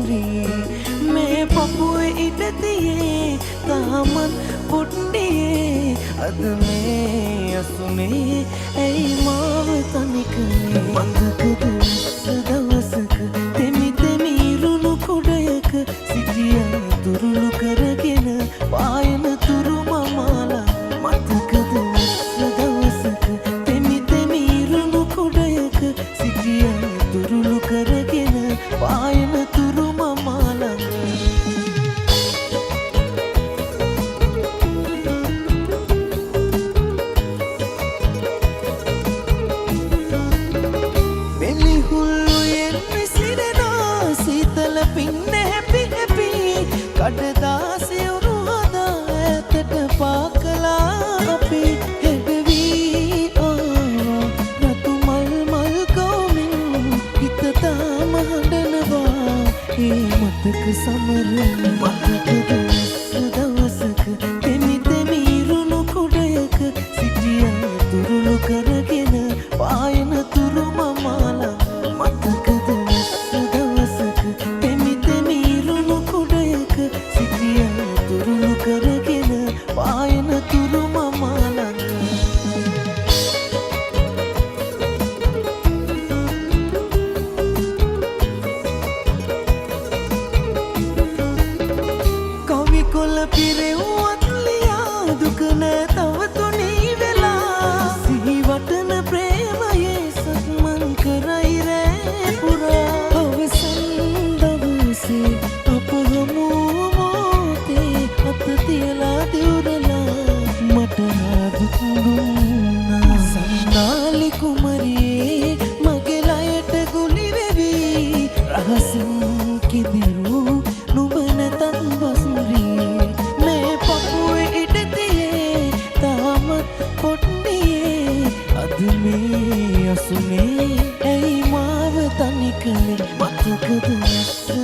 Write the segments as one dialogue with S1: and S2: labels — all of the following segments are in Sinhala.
S1: බසුරියේ මේ පපුවේ ඉඩ තියේ තාමත් පොඩ්ඩියේ අද මේ අසුනේ ඇයි මාව තනි කළේ මතකද දවසක තෙමි තෙමි ඉරුණු කුඩයක සිටියා දුරුළු කරගෙන පායන තුරු මමාලා මතකද දවසක තෙමි තෙමි ඉරුණු කුඩයක සිටියා දුරුළු කරගෙන පායන තුරු මමාලා කඩදාසි උරුහදා ඇතට පාකලා අපි හෙඩවී රතු මල් මල් කවමින් හිත තාම හඬනවා ඒ මතක සමරන මතකද දවසක තෙමි තෙමි ඉරුණු කුඩයක සිටියා දුරුළු කරගෙන පායන තුරු මමාලා මතකද දවසක තෙමි තෙමි ඉරුණු කුඩයක සිටියා දුරුළු කරගෙන පායන තුරු මමාලා කවි කොළ පිරෙව්වත් ලියා දුක නෑ තව තුනී වෙලා සිහි වටන ප්‍රේමයේ සක්මන් කරයි රෑ පුරා අවසන් දවසේ අප හමු මොහොතේ අත තියලා දිවුරලා මට දුක් දුන්නා සන්නාලි කුමරියේ මගේ ලයට ගුලි වෙවි රහසින් කිදිරු නුඹ නැතත් බසුරියේ මේ පපුවේ ඉඩ තියේ තාමත් පොඩ්ඩියේ අද මේ අසුනේ ඇයි මාව තනි කළේ මතකද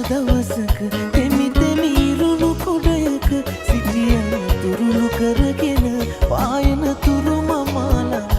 S1: දවසක තෙමි තෙමි ඉරුණු කුඩයක සිටියා දුරුළු කරගෙන පායන තුරු මමාලා